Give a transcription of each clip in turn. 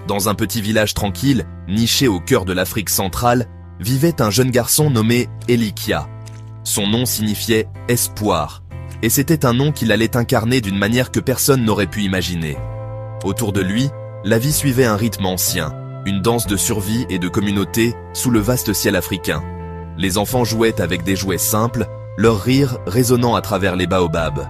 Dans un petit village tranquille, niché au cœur de l'Afrique centrale, vivait un jeune garçon nommé Elikia. Son nom signifiait « espoir », et c'était un nom qu'il allait incarner d'une manière que personne n'aurait pu imaginer. Autour de lui, la vie suivait un rythme ancien, une danse de survie et de communauté sous le vaste ciel africain. Les enfants jouaient avec des jouets simples, leur rire résonnant à travers les baobabs.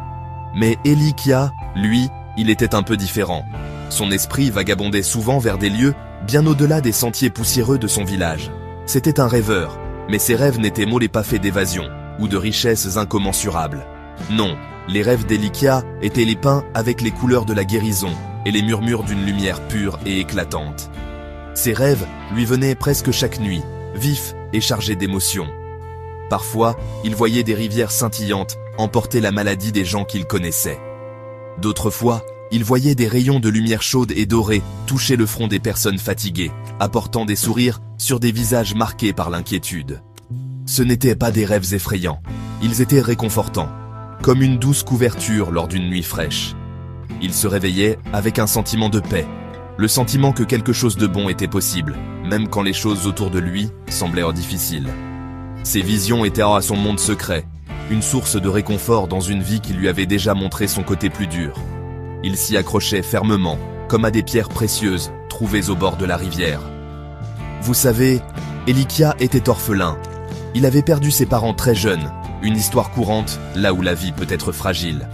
Mais Elikia, lui, il était un peu différent. Son esprit vagabondait souvent vers des lieux bien au-delà des sentiers poussiéreux de son village. C'était un rêveur, mais ses rêves n'étaient mollés pas faits d'évasion ou de richesses incommensurables. Non, les rêves d'Elikia étaient les peints avec les couleurs de la guérison et les murmures d'une lumière pure et éclatante. Ses rêves lui venaient presque chaque nuit, vifs et chargés d'émotions. Parfois, il voyait des rivières scintillantes emporter la maladie des gens qu'il connaissait. D'autres fois, il voyait des rayons de lumière chaude et dorée toucher le front des personnes fatiguées, apportant des sourires sur des visages marqués par l'inquiétude. Ce n'étaient pas des rêves effrayants, ils étaient réconfortants, comme une douce couverture lors d'une nuit fraîche. Il se réveillait avec un sentiment de paix, le sentiment que quelque chose de bon était possible, même quand les choses autour de lui semblaient difficiles. Ses visions étaient à son monde secret, une source de réconfort dans une vie qui lui avait déjà montré son côté plus dur. Il s'y accrochait fermement, comme à des pierres précieuses trouvées au bord de la rivière. Vous savez, Elikia était orphelin. Il avait perdu ses parents très jeunes, une histoire courante là où la vie peut être fragile.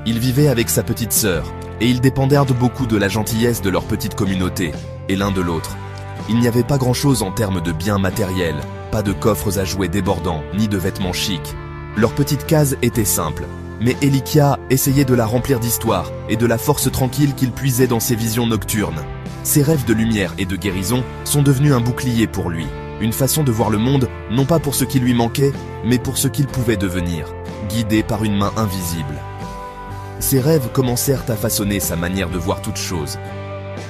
Il vivait avec sa petite sœur, et ils dépendaient beaucoup de la gentillesse de leur petite communauté, et l'un de l'autre. Il n'y avait pas grand-chose en termes de biens matériels, pas de coffres à jouets débordants, ni de vêtements chics. Leur petite case était simple, mais Elikia essayait de la remplir d'histoire et de la force tranquille qu'il puisait dans ses visions nocturnes. Ses rêves de lumière et de guérison sont devenus un bouclier pour lui, une façon de voir le monde, non pas pour ce qui lui manquait, mais pour ce qu'il pouvait devenir, guidé par une main invisible. Ses rêves commencèrent à façonner sa manière de voir toute chose.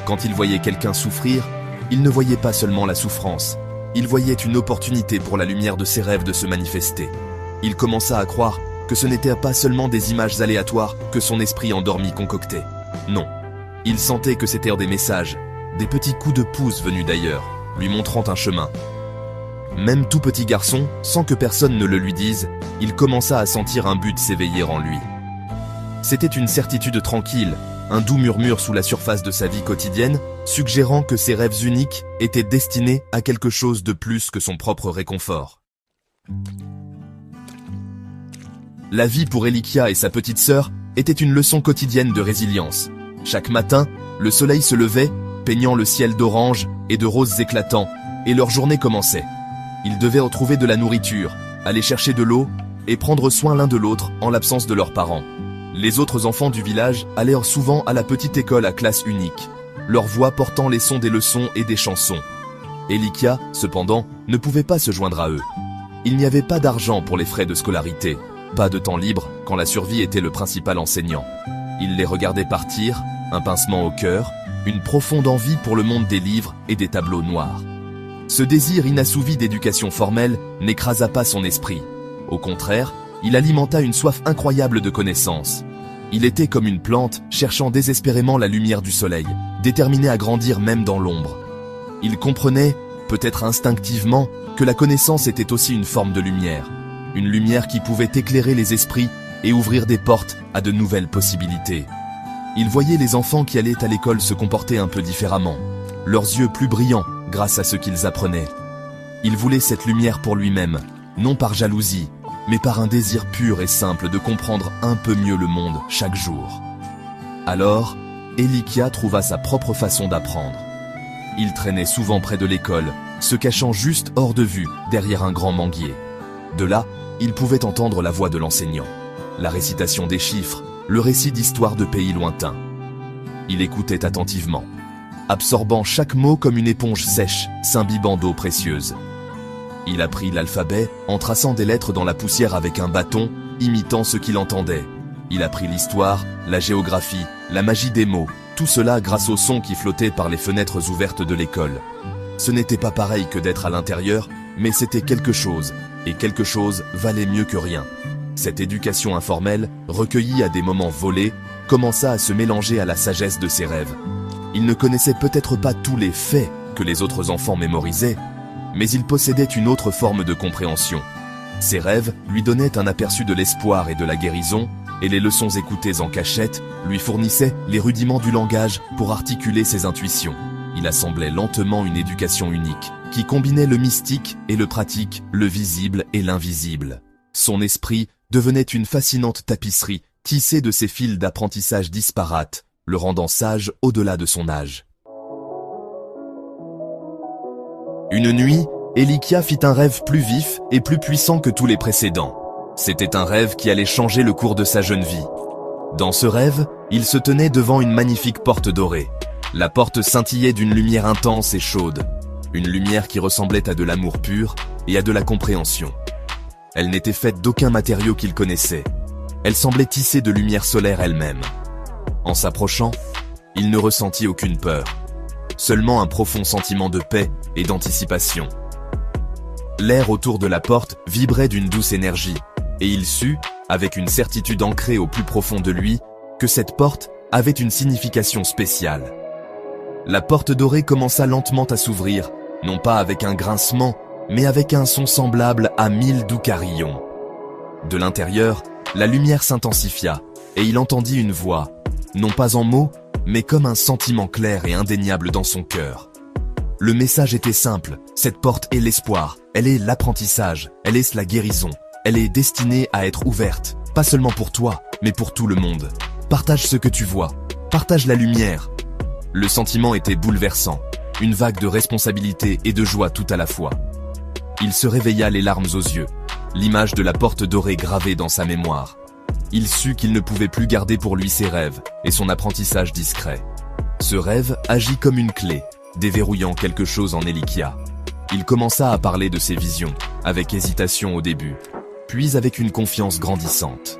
Quand il voyait quelqu'un souffrir, il ne voyait pas seulement la souffrance, il voyait une opportunité pour la lumière de ses rêves de se manifester. Il commença à croire que ce n'était pas seulement des images aléatoires que son esprit endormi concoctait. Non, il sentait que c'étaient des messages, des petits coups de pouce venus d'ailleurs, lui montrant un chemin. Même tout petit garçon, sans que personne ne le lui dise, il commença à sentir un but s'éveiller en lui. C'était une certitude tranquille, un doux murmure sous la surface de sa vie quotidienne, suggérant que ses rêves uniques étaient destinés à quelque chose de plus que son propre réconfort. La vie pour Elikia et sa petite sœur était une leçon quotidienne de résilience. Chaque matin, le soleil se levait, peignant le ciel d'orange et de roses éclatants, et leur journée commençait. Ils devaient retrouver de la nourriture, aller chercher de l'eau et prendre soin l'un de l'autre en l'absence de leurs parents. Les autres enfants du village allèrent souvent à la petite école à classe unique, leur voix portant les sons des leçons et des chansons. Elikia, cependant, ne pouvait pas se joindre à eux. Il n'y avait pas d'argent pour les frais de scolarité, pas de temps libre quand la survie était le principal enseignant. Il les regardait partir, un pincement au cœur, une profonde envie pour le monde des livres et des tableaux noirs. Ce désir inassouvi d'éducation formelle n'écrasa pas son esprit. Au contraire, il alimenta une soif incroyable de connaissances. Il était comme une plante cherchant désespérément la lumière du soleil, déterminé à grandir même dans l'ombre. Il comprenait, peut-être instinctivement, que la connaissance était aussi une forme de lumière. Une lumière qui pouvait éclairer les esprits et ouvrir des portes à de nouvelles possibilités. Il voyait les enfants qui allaient à l'école se comporter un peu différemment, leurs yeux plus brillants grâce à ce qu'ils apprenaient. Il voulait cette lumière pour lui-même, non par jalousie, mais par un désir pur et simple de comprendre un peu mieux le monde chaque jour. Alors, Elikia trouva sa propre façon d'apprendre. Il traînait souvent près de l'école, se cachant juste hors de vue, derrière un grand manguier. De là, il pouvait entendre la voix de l'enseignant, la récitation des chiffres, le récit d'histoires de pays lointains. Il écoutait attentivement, absorbant chaque mot comme une éponge sèche, s'imbibant d'eau précieuse. Il apprit l'alphabet en traçant des lettres dans la poussière avec un bâton, imitant ce qu'il entendait. Il apprit l'histoire, la géographie, la magie des mots, tout cela grâce au son qui flottait par les fenêtres ouvertes de l'école. Ce n'était pas pareil que d'être à l'intérieur, mais c'était quelque chose, et quelque chose valait mieux que rien. Cette éducation informelle, recueillie à des moments volés, commença à se mélanger à la sagesse de ses rêves. Il ne connaissait peut-être pas tous les faits que les autres enfants mémorisaient, mais il possédait une autre forme de compréhension. Ses rêves lui donnaient un aperçu de l'espoir et de la guérison, et les leçons écoutées en cachette lui fournissaient les rudiments du langage pour articuler ses intuitions. Il assemblait lentement une éducation unique, qui combinait le mystique et le pratique, le visible et l'invisible. Son esprit devenait une fascinante tapisserie tissée de ces fils d'apprentissage disparates, le rendant sage au-delà de son âge. Une nuit, Elikia fit un rêve plus vif et plus puissant que tous les précédents. C'était un rêve qui allait changer le cours de sa jeune vie. Dans ce rêve, il se tenait devant une magnifique porte dorée. La porte scintillait d'une lumière intense et chaude, une lumière qui ressemblait à de l'amour pur et à de la compréhension. Elle n'était faite d'aucun matériau qu'il connaissait. Elle semblait tissée de lumière solaire elle-même. En s'approchant, il ne ressentit aucune peur, seulement un profond sentiment de paix et d'anticipation. L'air autour de la porte vibrait d'une douce énergie, et il sut, avec une certitude ancrée au plus profond de lui, que cette porte avait une signification spéciale. La porte dorée commença lentement à s'ouvrir, non pas avec un grincement, mais avec un son semblable à 1000 doux carillons. De l'intérieur, la lumière s'intensifia, et il entendit une voix, non pas en mots, mais comme un sentiment clair et indéniable dans son cœur. Le message était simple, cette porte est l'espoir, elle est l'apprentissage, elle est la guérison, elle est destinée à être ouverte, pas seulement pour toi, mais pour tout le monde. Partage ce que tu vois, partage la lumière. Le sentiment était bouleversant, une vague de responsabilité et de joie tout à la fois. Il se réveilla les larmes aux yeux, l'image de la porte dorée gravée dans sa mémoire. Il sut qu'il ne pouvait plus garder pour lui ses rêves et son apprentissage discret. Ce rêve agit comme une clé, déverrouillant quelque chose en Elikia. Il commença à parler de ses visions, avec hésitation au début, puis avec une confiance grandissante.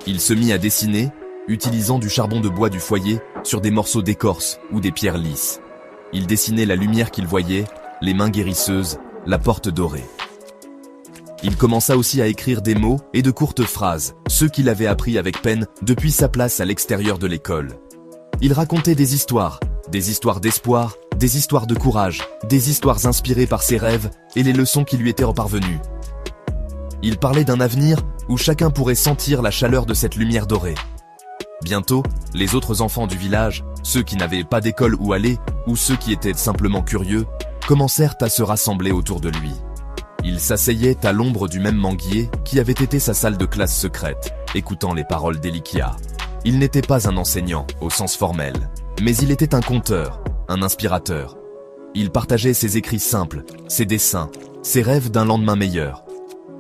Il se mit à dessiner, utilisant du charbon de bois du foyer sur des morceaux d'écorce ou des pierres lisses. Il dessinait la lumière qu'il voyait, les mains guérisseuses, la porte dorée. Il commença aussi à écrire des mots et de courtes phrases, ceux qu'il avait appris avec peine depuis sa place à l'extérieur de l'école. Il racontait des histoires d'espoir, des histoires de courage, des histoires inspirées par ses rêves et les leçons qui lui étaient parvenues. Il parlait d'un avenir où chacun pourrait sentir la chaleur de cette lumière dorée. Bientôt, les autres enfants du village, ceux qui n'avaient pas d'école où aller, ou ceux qui étaient simplement curieux, commencèrent à se rassembler autour de lui. Il s'asseyait à l'ombre du même manguier qui avait été sa salle de classe secrète, écoutant les paroles d'Elikia. Il n'était pas un enseignant, au sens formel, mais il était un conteur, un inspirateur. Il partageait ses écrits simples, ses dessins, ses rêves d'un lendemain meilleur.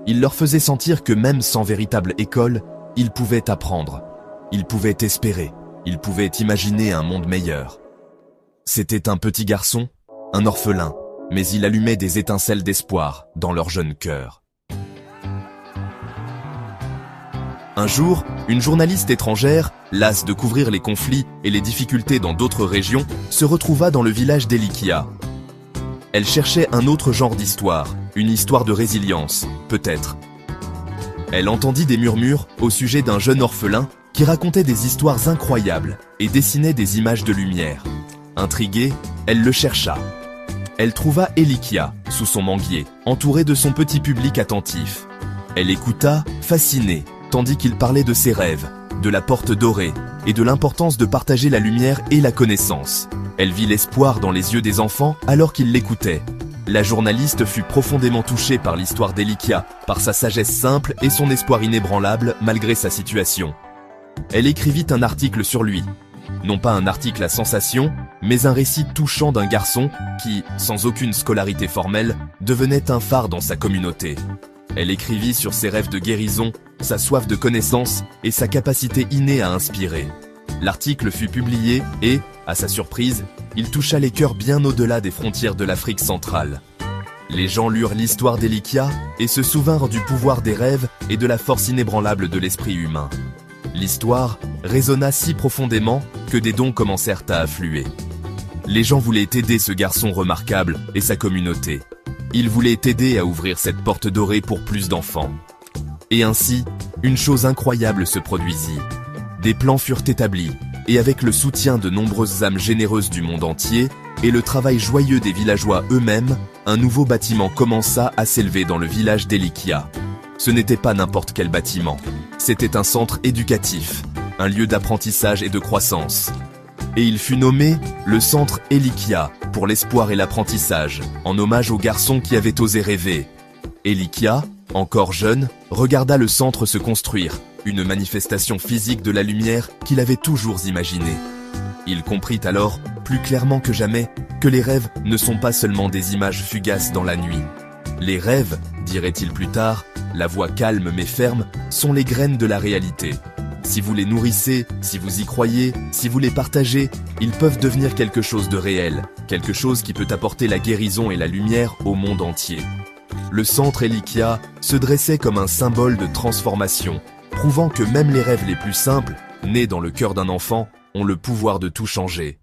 Il leur faisait sentir que même sans véritable école, ils pouvaient apprendre, ils pouvaient espérer, ils pouvaient imaginer un monde meilleur. C'était un petit garçon, un orphelin, mais il allumait des étincelles d'espoir dans leur jeune cœur. Un jour, une journaliste étrangère, lasse de couvrir les conflits et les difficultés dans d'autres régions, se retrouva dans le village d'Elikia. Elle cherchait un autre genre d'histoire, une histoire de résilience, peut-être. Elle entendit des murmures au sujet d'un jeune orphelin qui racontait des histoires incroyables et dessinait des images de lumière. Intriguée, elle le chercha. Elle trouva Elikia, sous son manguier, entouré de son petit public attentif. Elle écouta, fascinée, tandis qu'il parlait de ses rêves, de la porte dorée et de l'importance de partager la lumière et la connaissance. Elle vit l'espoir dans les yeux des enfants alors qu'ils l'écoutaient. La journaliste fut profondément touchée par l'histoire d'Elikia, par sa sagesse simple et son espoir inébranlable malgré sa situation. Elle écrivit un article sur lui. Non pas un article à sensation, mais un récit touchant d'un garçon qui, sans aucune scolarité formelle, devenait un phare dans sa communauté. Elle écrivit sur ses rêves de guérison, sa soif de connaissance et sa capacité innée à inspirer. L'article fut publié et, à sa surprise, il toucha les cœurs bien au-delà des frontières de l'Afrique centrale. Les gens lurent l'histoire d'Elikia et se souvinrent du pouvoir des rêves et de la force inébranlable de l'esprit humain. L'histoire résonna si profondément que des dons commencèrent à affluer. Les gens voulaient aider ce garçon remarquable et sa communauté. Ils voulaient aider à ouvrir cette porte dorée pour plus d'enfants. Et ainsi, une chose incroyable se produisit. Des plans furent établis, et avec le soutien de nombreuses âmes généreuses du monde entier et le travail joyeux des villageois eux-mêmes, un nouveau bâtiment commença à s'élever dans le village d'Elikia. Ce n'était pas n'importe quel bâtiment, c'était un centre éducatif, un lieu d'apprentissage et de croissance. Et il fut nommé le centre Elikia pour l'espoir et l'apprentissage, en hommage aux garçons qui avaient osé rêver. Elikia, encore jeune, regarda le centre se construire, une manifestation physique de la lumière qu'il avait toujours imaginée. Il comprit alors, plus clairement que jamais, que les rêves ne sont pas seulement des images fugaces dans la nuit. Les rêves, dirait-il plus tard, la voix calme mais ferme, sont les graines de la réalité. Si vous les nourrissez, si vous y croyez, si vous les partagez, ils peuvent devenir quelque chose de réel, quelque chose qui peut apporter la guérison et la lumière au monde entier. Le centre Elikia se dressait comme un symbole de transformation, prouvant que même les rêves les plus simples, nés dans le cœur d'un enfant, ont le pouvoir de tout changer.